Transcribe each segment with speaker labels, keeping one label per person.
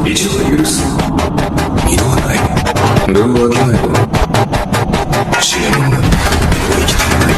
Speaker 1: 一は許す。二度はない。分をわきまえろ。知れ者が生きていない。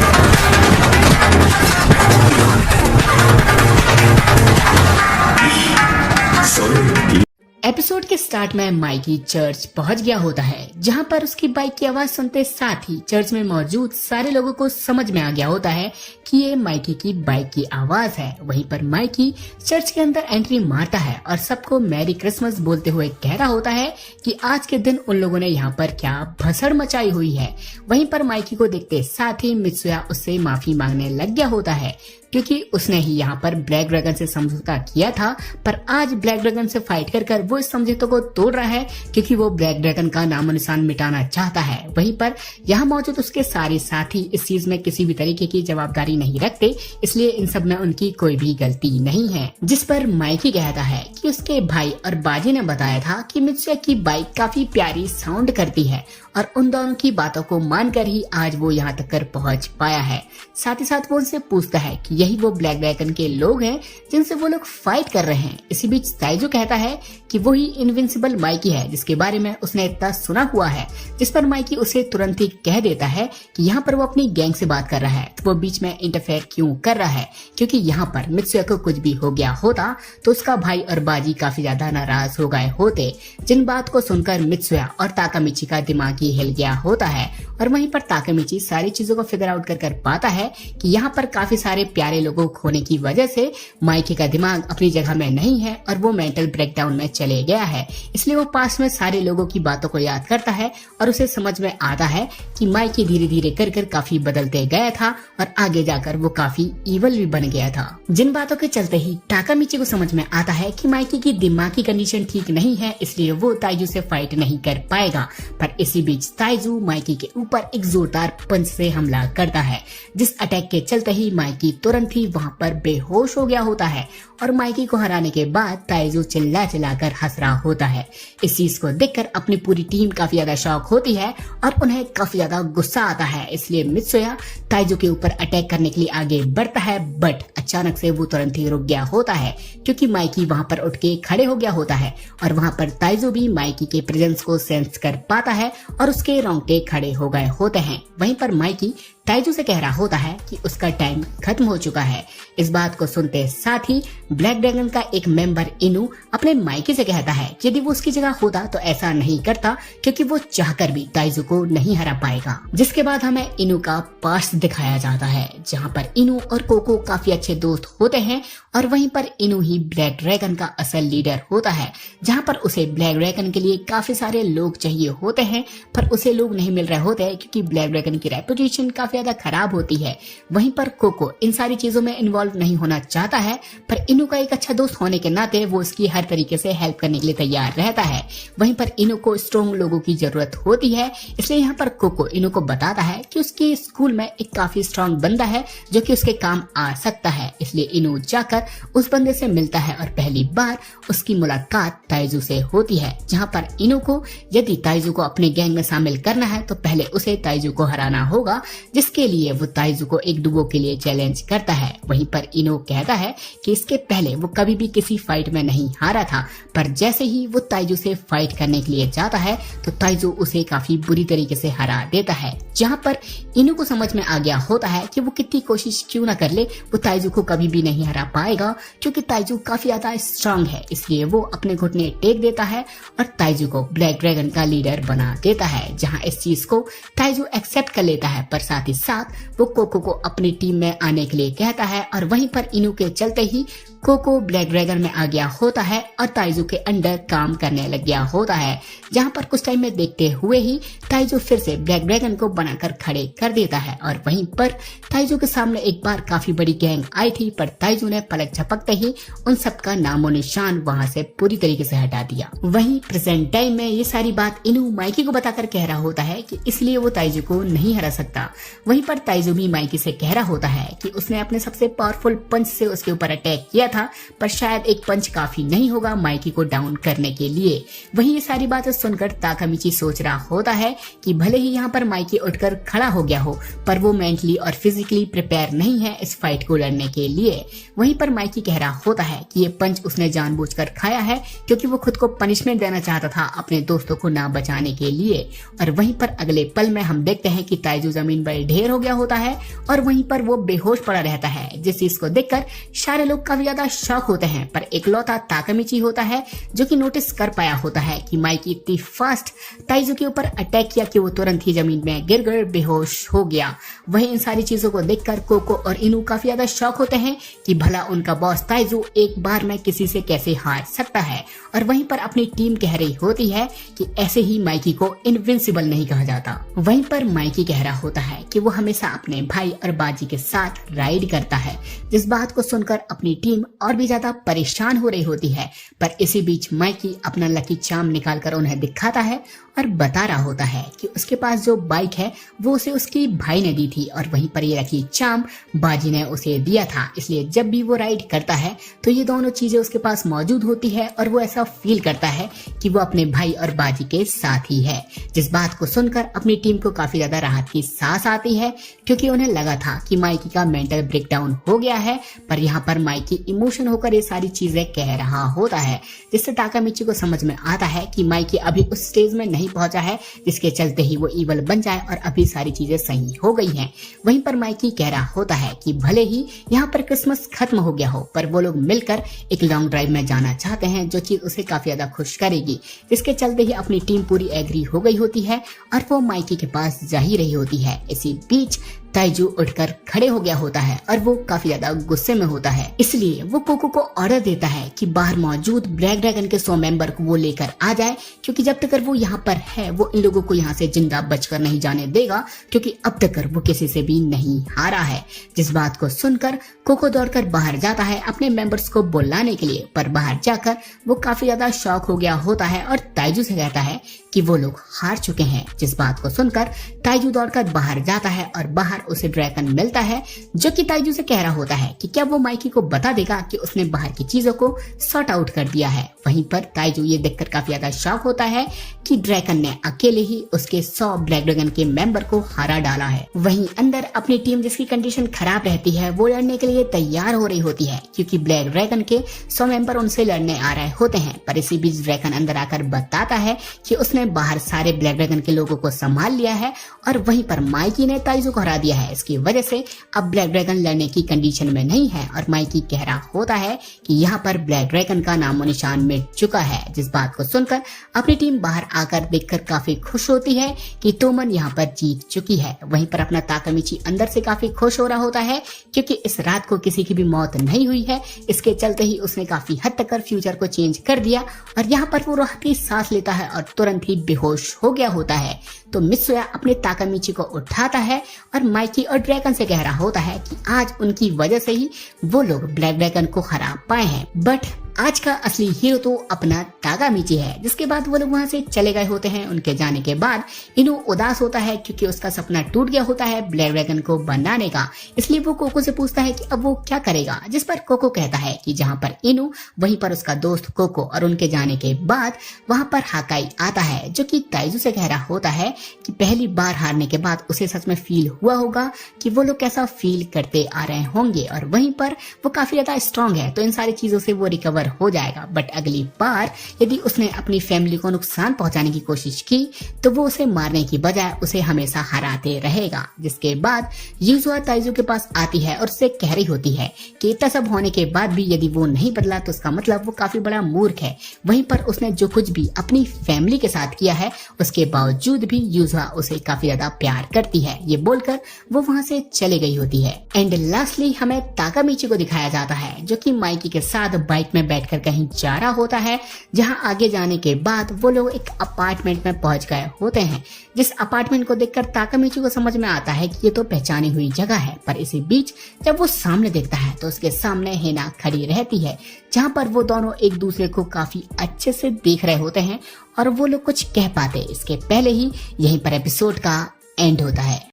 Speaker 1: それより
Speaker 2: एपिसोड के स्टार्ट में Mikey church पहुंच गया होता है, जहां पर उसकी बाइक की आवाज सुनते साथ ही चर्च में मौजूद सारे लोगों को समझ में आ गया होता है कि ये माइकी की बाइक की आवाज है। वहीं पर माइकी चर्च के अंदर एंट्री मारता है और सबको मैरी क्रिसमस बोलते हुए कह रहा होता है कि आज के दिन उन लोगों ने यहाँ पर क्या भसड़ मचाई हुई है। वहीं पर माइकी को देखते साथ ही मित्सुया उससे माफी मांगने लग गया होता है, क्योंकि उसने ही यहाँ पर ब्लैक ड्रैगन से समझौता किया था, पर आज ब्लैक ड्रैगन से फाइट कर कर वो इस समझौते को तोड़ रहा है, क्योंकि वो ब्लैक ड्रैगन का नामो निशान मिटाना चाहता है। वहीं पर यहाँ मौजूद उसके सारे साथी इस चीज में किसी भी तरीके की जवाबदारी नहीं रखते, इसलिए इन सब में उनकी कोई भी गलती नहीं है। जिस पर माइकी कहता है कि उसके भाई और बाजी ने बताया था कि मित्सुया की बाइक काफी प्यारी साउंड करती है और उन दोनों की बातों को मानकर ही आज वो यहाँ तक कर पहुंच पाया है। साथ ही साथ वो उनसे पूछता है कि यही वो ब्लैक ड्रैगन के लोग हैं जिनसे वो लोग फाइट कर रहे हैं। इसी बीच ताइजू कहता है कि वही इनविंसिबल माइकी है जिसके बारे में उसने इतना सुना हुआ है, जिस पर माइकी उसे तुरंत ही कह देता है कि यहाँ पर वो अपनी गैंग से बात कर रहा है, तो वो बीच में इंटरफेयर क्यों कर रहा है, क्योंकि यहाँ पर मित्सुया को कुछ भी हो गया होता तो उसका भाई और बाजी काफी ज्यादा नाराज हो गए होते। जिन बात को सुनकर मित्सुया और ताकामिची का दिमाग ही हिल गया होता है और वहीं पर ताकामिची सारी चीजों को फिगर आउट कर पाता है कि यहाँ पर काफी सारे प्यारे लोगों को खोने की वजह से माइकी का दिमाग अपनी जगह में नहीं है और वो मेंटल ब्रेकडाउन में चले गया है। इसलिए वो पास में सारे लोगों की बातों को याद करता है और उसे समझ में आता है कि माइकी धीरे धीरे कर कर काफी बदलते गया था और आगे जाकर वो काफी इवल भी बन गया था। जिन बातों के चलते ही ताकामिची को समझ में आता है कि माइकी की दिमाग की कंडीशन ठीक नहीं है, इसलिए वो ताइजू से फाइट नहीं कर पाएगा। पर इसी बीच ताइजू माइकी के ऊपर एक जोरदार पंच से हमला करता है, जिस अटैक के चलते ही माइकी तुरंत ही वहाँ पर बेहोश हो गया होता है और माइकी को हराने के बाद ताइजू चिल्ला चिल्लाकर हंस रहा होता है। इस चीज को देखकर अपनी पूरी टीम काफी ज्यादा शॉक होती है और उन्हें काफी ज्यादा गुस्सा आता है। इसलिए मित्सुया ताइजू के ऊपर अटैक करने के लिए आगे बढ़ता है, बट अचानक से वो तुरंत ही रुक गया होता है, क्योंकि माइकी वहाँ पर उठ के खड़े हो गया होता है और वहाँ पर ताइजू भी माइकी के प्रेजेंस को सेंस कर पाता है और उसके रोंगटे खड़े हो गए होते हैं। वहीं पर माइकी ताइजू से कह रहा होता है कि उसका टाइम खत्म हो चुका है। इस बात को सुनते साथ ही ब्लैक ड्रैगन का एक मेंबर इनू अपने माइकी से कहता है कि यदि वो उसकी जगह होता तो ऐसा नहीं करता, क्योंकि वो चाहकर भी ताइजू को नहीं हरा पाएगा। जिसके बाद हमें इनू का पास्ट दिखाया जाता है, जहाँ पर इनू और कोको काफी अच्छे दोस्त होते हैं और वहीं पर इनू ही ब्लैक ड्रैगन का असल लीडर होता है, जहाँ पर उसे ब्लैक ड्रैगन के लिए काफी सारे लोग चाहिए होते हैं, पर उसे लोग नहीं मिल रहे होते हैं क्योंकि ब्लैक ड्रैगन की रेपुटेशन काफी ज्यादा खराब होती है। वहीं पर कोको इन सारी चीजों में इन्वॉल्व नहीं होना चाहता है, पर इनू का एक अच्छा दोस्त होने के नाते वो उसकी हर तरीके से हेल्प करने के लिए तैयार रहता है। वहीं पर इनू को स्ट्रॉन्ग लोगों की जरूरत होती है, इसलिए यहाँ पर कोको इनू को बताता है कि उसके स्कूल में एक काफी स्ट्रॉन्ग बंदा है जो कि उसके काम आ सकता है। इसलिए इनू जाकर उस बंदे से मिलता है और पहली बार उसकी मुलाकात ताइजू से होती है, जहाँ पर इनू को यदि ताइजू को अपने गैंग में शामिल करना है तो पहले उसे ताइजू को हराना होगा, जिसके लिए वो ताइजू को एक डुओ के लिए चैलेंज करता है। वहीं पर इनो कहता है कि इसके पहले वो कभी भी किसी फाइट में नहीं हारा था, पर जैसे ही वो ताइजू से फाइट करने के लिए जाता है तो ताइजू उसे काफी बुरी तरीके से हरा देता है। जहाँ पर इनो को समझ में आ गया होता है कि वो कितनी कोशिश क्यों ना कर ले, वो ताइजू को कभी भी नहीं हरा पाएगा, क्योंकि ताइजू काफी ज्यादा स्ट्रांग है। इसलिए वो अपने घुटने टेक देता है और ताइजू को ब्लैक ड्रैगन का लीडर बना देता है, जहाँ इस चीज को ताइजू एक्सेप्ट कर लेता है। पर साथ ही साथ वो कोको को अपनी टीम में आने के लिए कहता है और वहीं पर इनू के चलते ही कोको ब्लैक ड्रैगन में आ गया होता है और ताइजू के अंडर काम करने लग गया होता है, जहाँ पर कुछ टाइम में देखते हुए ही ताइजू फिर से ब्लैक ड्रैगन को बनाकर खड़े कर देता है। और वहीं पर ताइजू के सामने एक बार काफी बड़ी गैंग आई थी, पर ताइजू ने पलक झपकते ही उन सबका नामो निशान वहाँ से पूरी तरीके से हटा दिया। वहीं प्रेजेंट टाइम में ये सारी बात इनू माइकी को बताकर कह रहा होता है कि इसलिए वो ताइजू को नहीं हरा सकता। वहीं पर ताइजू भी माइकी से कह रहा होता है कि उसने अपने सबसे पावरफुल पंच से उसके ऊपर अटैक किया था, पर शायद एक पंच काफी नहीं होगा माइकी को डाउन करने के लिए। वहीं ये सारी बातें सुनकर ताकामिची सोच रहा होता है कि भले ही यहाँ पर माइकी उठकर खड़ा हो गया हो, पर वो मेंटली और फिजिकली प्रिपेयर नहीं है इस फाइट को लड़ने के लिए। वहीं पर माइकी कह रहा होता है कि ये पंच उसने जानबूझकर खाया है क्योंकि वो खुद को पनिशमेंट देना चाहता था अपने दोस्तों को ना बचाने के लिए। और वहीं पर अगले पल में हम देखते हैं कि ताइजू जमीन पर ढेर हो गया होता है और वहीं पर वो बेहोश पड़ा रहता है, जिस चीज को देखकर सारे लोग काफी ज्यादा शॉक होते हैं। पर इकलौता ताकामिची होता है जो कि नोटिस कर पाया होता है कि माइकी इतनी फास्ट ताइजू के ऊपर अटैक किया कि वो तुरंत ही जमीन में गिर कर बेहोश हो गया। वहीं इन सारी चीजों को देखकर कोको और इनू काफी ज्यादा शॉक होते हैं कि भला उनका बॉस ताइजू एक बार में किसी से कैसे हार सकता है। और वहीं पर अपनी टीम कह रही होती है कि ऐसे ही माइकी को इनविंसिबल नहीं कहा जाता। वहीं पर माइकी कह रहा होता है कि वो हमेशा अपने भाई और बाजी के साथ राइड करता है, जिस बात को सुनकर अपनी टीम और भी ज्यादा परेशान हो रही होती है। पर इसी बीच माइकी अपना लकी चार्म निकालकर उन्हें दिखाता है और बता रहा होता है कि उसके पास जो बाइक है वो उसे उसकी भाई ने दी थी और वहीं पर ये लकी चार्म बाजी ने उसे दिया था। इसलिए जब भी वो राइड करता है तो ये दोनों चीजें उसके पास मौजूद होती है और वो ऐसा फील करता है कि वो अपने भाई और बाजी के साथ ही है। जिस बात को सुनकर अपनी टीम को काफी ज्यादा राहत की सांस आती है, क्योंकि उन्हें लगा था कि माइकी का मेंटल ब्रेकडाउन हो गया है। पर यहाँ पर माइकी इमोशन होकर ये सारी चीजें कह रहा होता है, जिससे ताकामिची को समझ में आता है कि माइकी अभी उस स्टेज में नहीं पहुंचा है जिसके चलते ही वो इवल बन जाए और अभी सारी चीजें सही हो गई हैं। वहीं पर माइकी कह रहा होता है कि भले ही यहाँ पर क्रिसमस खत्म हो गया हो, पर वो लोग मिलकर एक लॉन्ग ड्राइव में जाना चाहते हैं, जो चीज उसे काफी ज्यादा खुश करेगी। जिसके चलते ही अपनी टीम पूरी एग्री हो गई होती है और वो माइकी के पास जा ही रही होती है। इसी बीच ताइजू उठकर खड़े हो गया होता है और वो काफी ज्यादा गुस्से में होता है। इसलिए वो कोको को ऑर्डर देता है कि बाहर मौजूद ब्लैक ड्रैगन के 100 मेंबर को वो लेकर आ जाए, क्योंकि जब तक वो यहाँ पर है वो इन लोगों को यहाँ से जिंदा बचकर नहीं जाने देगा, क्योंकि अब तक वो किसी से भी नहीं हारा है। जिस बात को सुनकर कोको दौड़कर बाहर जाता है अपने मेंबर्स को बुलाने के लिए, पर बाहर जाकर वो काफी ज्यादा शॉक हो गया होता है और ताइजू से कहता है कि वो लोग हार चुके हैं। जिस बात को सुनकर ताइजू दौड़कर बाहर जाता है और बाहर उसे ड्रैगन मिलता है, जो कि ताइजू से कह रहा होता है कि क्या वो माइकी को बता देगा कि उसने बाहर की चीजों को सॉर्ट आउट कर दिया है। वहीं पर ताइजू ये देखकर काफी ज्यादा शॉक होता है कि ड्रैगन ने अकेले ही उसके 100 ब्लैक ड्रैगन के मेंबर को हरा डाला है। वहीं अंदर अपनी टीम, जिसकी कंडीशन खराब रहती है, वो लड़ने के लिए तैयार हो रही होती है, क्योंकि ब्लैक ड्रैगन के 100 मेंबर उनसे लड़ने आ रहे होते हैं। पर इसी बीच ड्रैगन अंदर आकर बताता है कि उसने बाहर सारे ब्लैक ड्रैगन के लोगों को संभाल लिया है और वहीं पर माइकी ने ताइजू को हरा दिया है। इसकी वजह से अब ब्लैक ड्रैगन लड़ने की कंडीशन में नहीं है और माइकी कह रहा होता है कि यहाँ पर ब्लैक ड्रैगन का नामो निशान मिट चुका है। जिस बात को सुनकर अपनी टीम बाहर आकर देखकर काफी खुश होती है कि तोमन यहाँ पर जीत चुकी है। वहीं पर अपना ताकामिची अंदर से काफी खुश हो रहा होता है, क्योंकि इस रात को किसी की भी मौत नहीं हुई है। इसके चलते ही उसने काफी हद तक फ्यूचर को चेंज कर दिया और यहाँ पर वो राहत की सांस लेता है और तुरंत ही बेहोश हो गया होता है। तो मित्सुया अपने ताकामिची को उठाता है और माइकी और ड्रैगन से कह रहा होता है कि आज उनकी वजह से ही वो लोग ब्लैक ड्रैगन को हरा पाए हैं। बट आज का असली हीरो तो अपना ताकामिची है। जिसके बाद वो लोग वहां से चले गए होते हैं। उनके जाने के बाद इनू उदास होता है, क्योंकि उसका सपना टूट गया होता है ब्लैक ड्रैगन को बनाने का। इसलिए वो कोको से पूछता है कि अब वो क्या करेगा, जिस पर कोको कहता है कि जहाँ पर इनू वहीं पर उसका दोस्त कोको, और उनके जाने के बाद वहां पर हाकाई आता है, जो कि ताइजू से कह रहा होता है कि पहली बार हारने के बाद उसे सच में फील हुआ होगा कि वो लोग कैसा फील करते आ रहे होंगे, और वहीं पर वो काफी ज्यादा स्ट्रांग है तो इन सारी चीजों से वो रिकवर हो जाएगा। बट अगली बार यदि उसने अपनी फैमिली को नुकसान पहुंचाने की कोशिश की तो वो उसे मारने की बजाय उसे हमेशा हराते रहेगा। जिसके बाद यूजुआ ताइजू के पास आती है और उससे कह रही होती है कि इतना सब होने के बाद भी यदि वो नहीं बदला तो उसका मतलब वो काफी बड़ा मूर्ख है। वहीं पर उसने जो कुछ भी अपनी फैमिली के साथ किया है उसके बावजूद भी यूजुआ उसे काफी ज्यादा प्यार करती है। ये बोलकर वो वहां से चले गई होती है। एंड लास्टली हमें ताकामिची को दिखाया जाता है, जो कि माइकी के साथ बाइक में बैठकर कहीं जा रहा होता है, जहां आगे जाने के बाद वो लोग एक अपार्टमेंट में पहुंच गए होते हैं। जिस अपार्टमेंट को देखकर ताकामिची को समझ में आता है कि ये तो पहचानी हुई जगह है। पर इसी बीच जब वो सामने देखता है तो उसके सामने हेना खड़ी रहती है, जहां पर वो दोनों एक दूसरे को काफी अच्छे से देख रहे होते हैं और वो लोग कुछ कह पाते इसके पहले ही यहीं पर एपिसोड का एंड होता है।